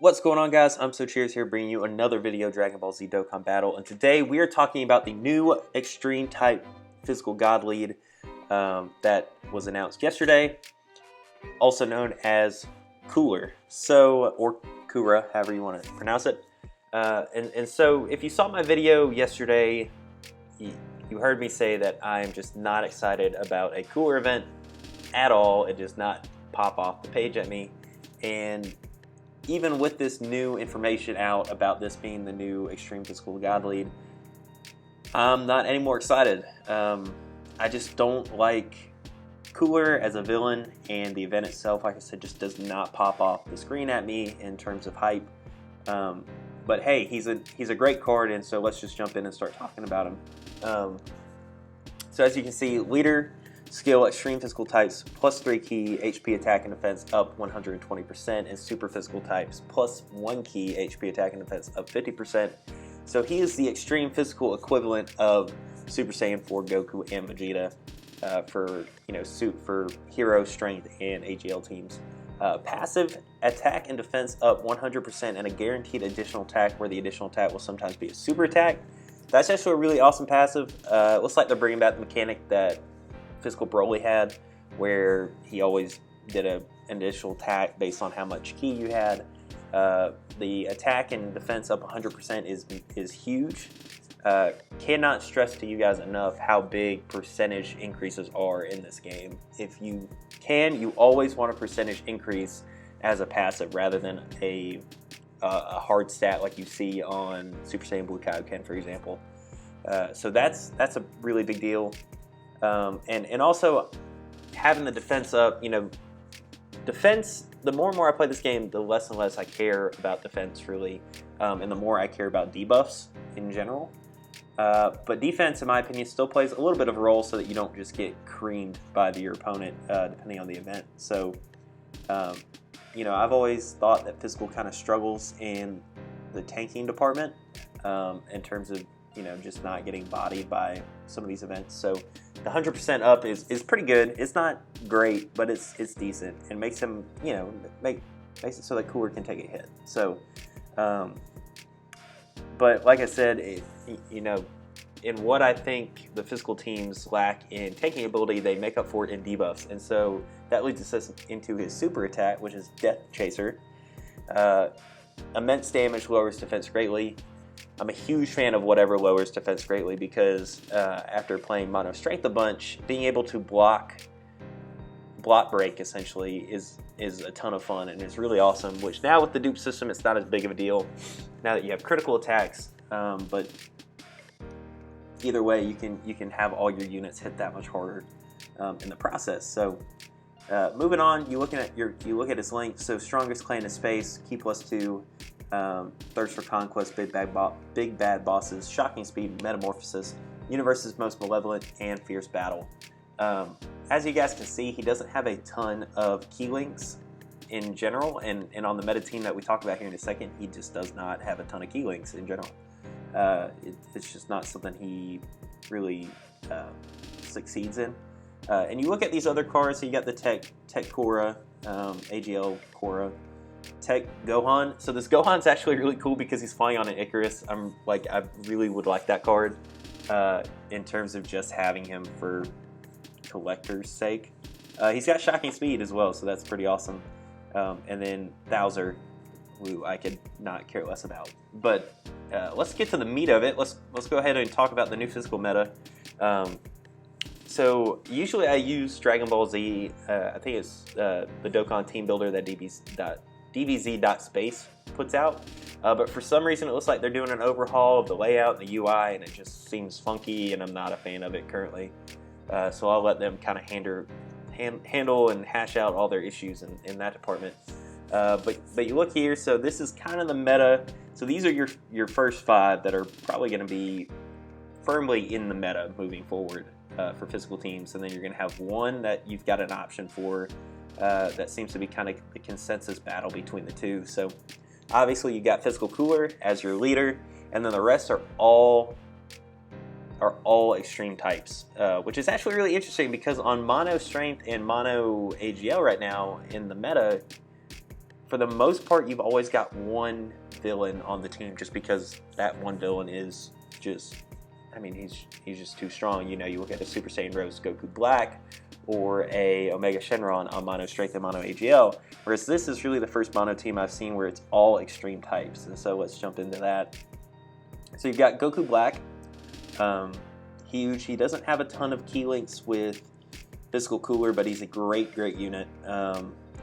What's going on, guys? I'm So Cheers here, bringing you another video, Dragon Ball Z Dokkan Battle, and today we are talking about the new Extreme Type Physical God Lead that was announced yesterday, also known as Cooler, or Kura, however you want to pronounce it. And so, if you saw my video yesterday, you heard me say that I am just not excited about a Cooler event at all. It does not pop off the page at me, and even with this new information out about this being the new Extreme Physical God Lead, I'm not any more excited. I just don't like Cooler as a villain, and the event itself, like I said, just does not pop off the screen at me in terms of hype. But hey, he's a great card, and so let's just jump in and start talking about him. So as you can see, leader, skill, extreme physical types, +3 key, HP attack and defense up 120%, and super physical types, +1 key, HP attack and defense up 50%. So he is the extreme physical equivalent of Super Saiyan 4 Goku and Vegeta for hero, strength, and AGL teams. Passive attack and defense up 100%, and a guaranteed additional attack, where the additional attack will sometimes be a super attack. That's actually a really awesome passive. Looks like they're bringing back the mechanic that Physical Broly had, where he always did an additional attack based on how much ki you had. The attack and defense up 100% is huge. Cannot stress to you guys enough how big percentage increases are in this game. If you can, you always want a percentage increase as a passive rather than a hard stat like you see on Super Saiyan Blue Kaioken, for example. So that's a really big deal. And also having the defense up, defense, the more and more I play this game, the less and less I care about defense, really, and the more I care about debuffs in general. But defense, in my opinion, still plays a little bit of a role so that you don't just get creamed by your opponent, depending on the event. So, I've always thought that physical kind of struggles in the tanking department, in terms of just not getting bodied by some of these events. So the 100% up is pretty good. It's not great, but it's decent, and makes him makes it so that Cooler can take a hit. So, but like I said, in what I think the physical teams lack in tanking ability, they make up for it in debuffs, and so that leads us into his super attack, which is Death Chaser. Immense damage, lowers defense greatly. I'm a huge fan of whatever lowers defense greatly, because after playing Mono Strength a bunch, being able to block break essentially is a ton of fun, and it's really awesome, which now with the dupe system, it's not as big of a deal now that you have critical attacks, but either way, you can have all your units hit that much harder in the process. So moving on, you look at his link. So strongest clan in space, key +2, thirst for conquest, big bad bosses, shocking speed, metamorphosis, universe's most malevolent, and fierce battle. As you guys can see, he doesn't have a ton of key links in general, and on the meta team that we talk about here in a second, he just does not have a ton of key links in general. It's just not something he really succeeds in. And you look at these other cards, so you got the Tech Korra, AGL Korra, Tech Gohan. So this Gohan's actually really cool because he's flying on an Icarus. I really would like that card in terms of just having him for collector's sake. He's got shocking speed as well, so that's pretty awesome. And then Bowser, who I could not care less about. But let's get to the meat of it. Let's go ahead and talk about the new physical meta. So usually I use Dragon Ball Z. I think it's the Dokkan team builder that DBZ.space puts out. But for some reason, it looks like they're doing an overhaul of the layout and the UI, and it just seems funky, and I'm not a fan of it currently. So I'll let them kind of handle and hash out all their issues in that department. But you look here, so this is kind of the meta. So these are your first 5 that are probably going to be firmly in the meta moving forward for physical teams, and then you're going to have 1 that you've got an option for that seems to be kind of the consensus battle between the 2. So obviously you got Physical Cooler as your leader, and then the rest are all extreme types, which is actually really interesting, because on Mono Strength and Mono AGL right now in the meta, for the most part, you've always got one villain on the team, just because that one villain is just, I mean, he's just too strong. You know, you look at a Super Saiyan Rose Goku Black or a Omega Shenron on Mono Strength and Mono AGL, whereas this is really the first Mono team I've seen where it's all extreme types. And so let's jump into that. So you've got Goku Black, huge. He doesn't have a ton of key links with Physical Cooler, but he's a great unit.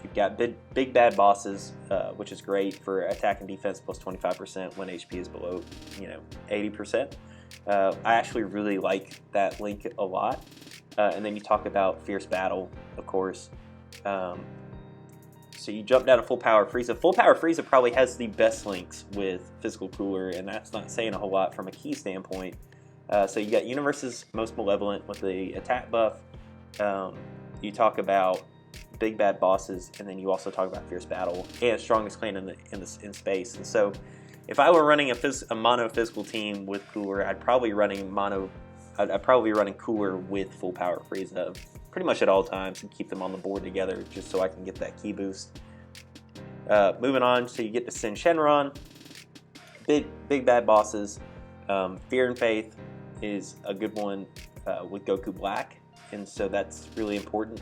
You've got big bad bosses, which is great for attack and defense plus 25% when HP is below, 80%. I actually really like that link a lot. And then you talk about Fierce Battle, of course. So you jump down to Full Power Frieza. Full Power Frieza probably has the best links with Physical Cooler, and that's not saying a whole lot from a key standpoint. So you got Universe's Most Malevolent with the attack buff. You talk about big bad bosses, and then you also talk about Fierce Battle and Strongest Clan in space. And so if I were running a mono physical team with Cooler, I'd probably be running Cooler with Full Power Frieza pretty much at all times and keep them on the board together just so I can get that key boost. Moving on, so you get to Sin Shenron, big bad bosses. Fear and Faith is a good one with Goku Black, and so that's really important.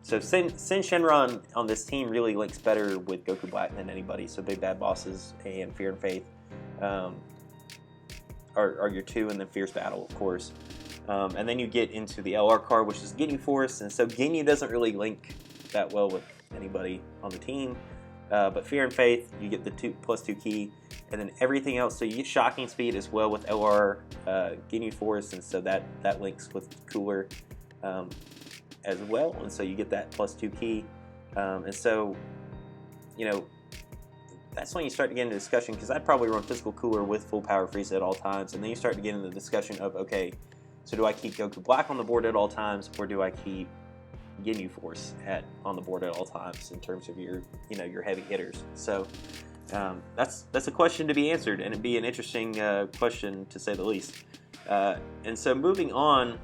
So Sin Shenron on this team really links better with Goku Black than anybody. So big bad bosses and Fear and Faith are your two, and then Fierce Battle, of course. And then you get into the LR card, which is Ginyu Force, and so Ginyu doesn't really link that well with anybody on the team. But Fear and Faith, you get the +2 key, and then everything else. So you get Shocking Speed as well with LR Ginyu Force, and so that links with Cooler as well, and so you get that +2 key. And so, that's when you start to get into discussion, because I'd probably run Physical Cooler with Full Power Frieza at all times, and then you start to get into the discussion of, okay, so do I keep Goku Black on the board at all times, or do I keep Ginyu Force on the board at all times in terms of your heavy hitters? So that's a question to be answered, and it'd be an interesting question to say the least. And so moving on,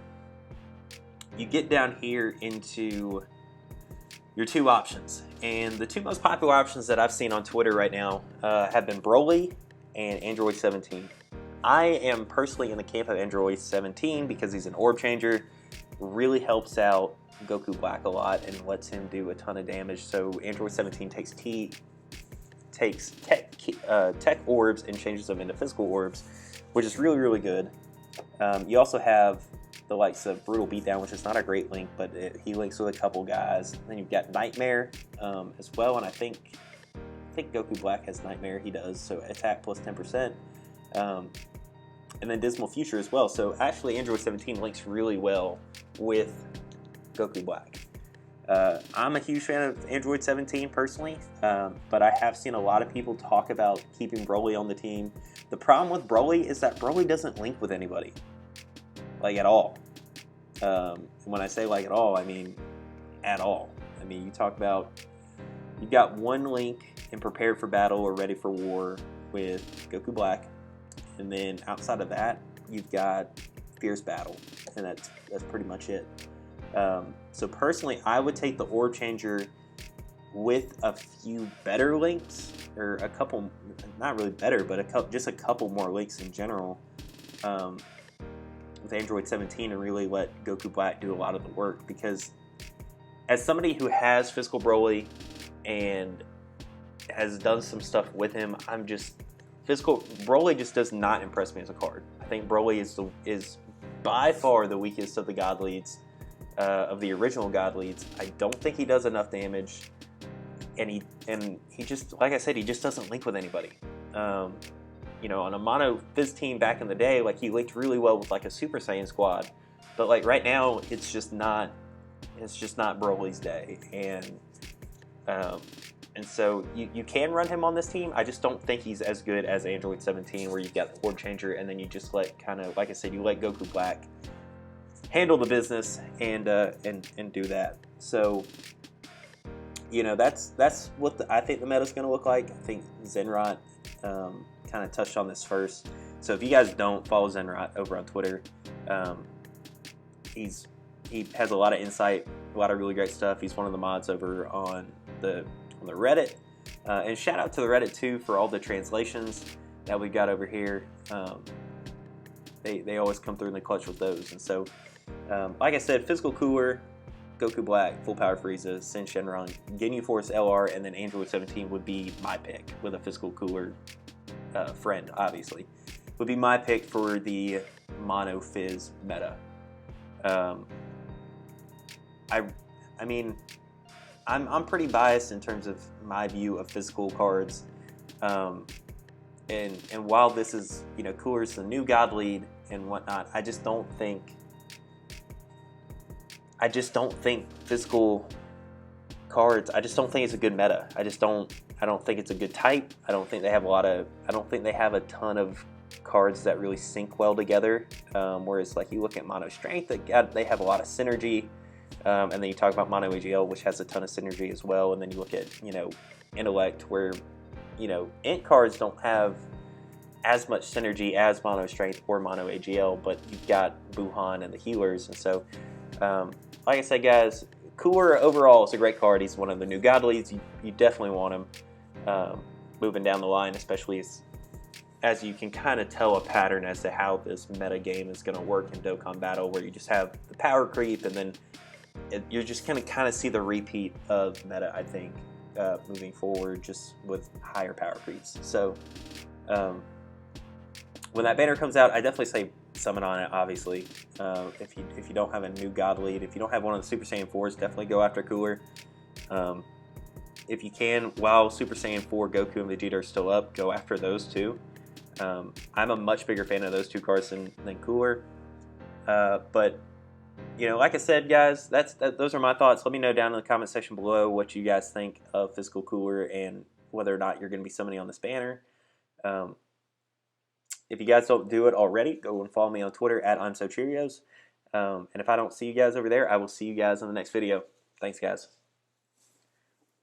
you get down here into your two options, and the two most popular options that I've seen on Twitter right now have been Broly and Android 17. I am personally in the camp of Android 17 because he's an orb changer, really helps out Goku Black a lot and lets him do a ton of damage. So Android 17 takes tech orbs and changes them into physical orbs, which is really good. You also have the likes of Brutal Beatdown, which is not a great link, but he links with a couple guys. Then you've got Nightmare as well, and I think Goku Black has Nightmare. He does, so attack plus 10%. And then Dismal Future as well. So actually, Android 17 links really well with Goku Black. I'm a huge fan of Android 17 personally, but I have seen a lot of people talk about keeping Broly on the team. The problem with Broly is that Broly doesn't link with anybody, like at all. When I say like at all, I mean at all. I mean, you talk about, you've got one link in Prepared for Battle or Ready for War with Goku Black, and then outside of that, you've got Fierce Battle, and that's pretty much it. So personally, I would take the Orb Changer with a few better links, or a couple, not really better, but just a couple more links in general, with Android 17, and really let Goku Black do a lot of the work. Because as somebody who has Physical Broly and has done some stuff with him, Broly just does not impress me as a card. I think Broly is by far the weakest of the God Leads, of the original God Leads. I don't think he does enough damage, and he just, like I said, he just doesn't link with anybody. On a mono Fizz team back in the day, like, he linked really well with like a Super Saiyan squad, but like right now, it's just not Broly's day, and so you can run him on this team. I just don't think he's as good as Android 17, where you've got the Orb Changer, and then you just let, kind of like I said, you let Goku Black handle the business and do that. So that's what I think the meta's going to look like. I think Zenrot kind of touched on this first. So if you guys don't follow Zenrot over on Twitter, he has a lot of insight, a lot of really great stuff. He's one of the mods over on the on the Reddit. And shout out to the Reddit too for all the translations that we got over here. They always come through in the clutch with those. And so, like I said, Physical Cooler, Goku Black, Full Power Frieza, Sin Shenron, Ginyu Force LR, and then Android 17 would be my pick with a Physical Cooler friend, obviously. Would be my pick for the Mono Fizz meta. I mean, I'm pretty biased in terms of my view of physical cards. And while this is, you know, Cooler's the new God Lead and whatnot, I just don't think physical cards, I just don't think it's a good meta. I don't think it's a good type. I don't think they have a ton of cards that really sync well together. Whereas like you look at Mono Strength, they have a lot of synergy. And then you talk about Mono AGL, which has a ton of synergy as well. And then you look at, you know, Intellect, where, you know, Int cards don't have as much synergy as Mono Strength or Mono AGL, but you've got Buhan and the healers. And so, like I said, guys, Cooler overall is a great card. He's one of the new God Leads. You definitely want him moving down the line, especially as you can kind of tell a pattern as to how this meta game is going to work in Dokkan Battle, where you just have the power creep, and then you're just going to kind of see the repeat of meta, I think, moving forward, just with higher power creeps. So when that banner comes out, I definitely say summon on it, obviously. If you don't have a new God Lead, if you don't have one of the Super Saiyan 4s, definitely go after Cooler. If you can, while Super Saiyan 4, Goku, and Vegeta are still up, go after those two. I'm a much bigger fan of those two cards than Cooler. But, you know, like I said, guys, those are my thoughts. Let me know down in the comment section below what you guys think of Physical Cooler and whether or not you're going to be summoning on this banner. If you guys don't do it already, go and follow me on Twitter at I'mSoCheerios. And if I don't see you guys over there, I will see you guys in the next video. Thanks, guys.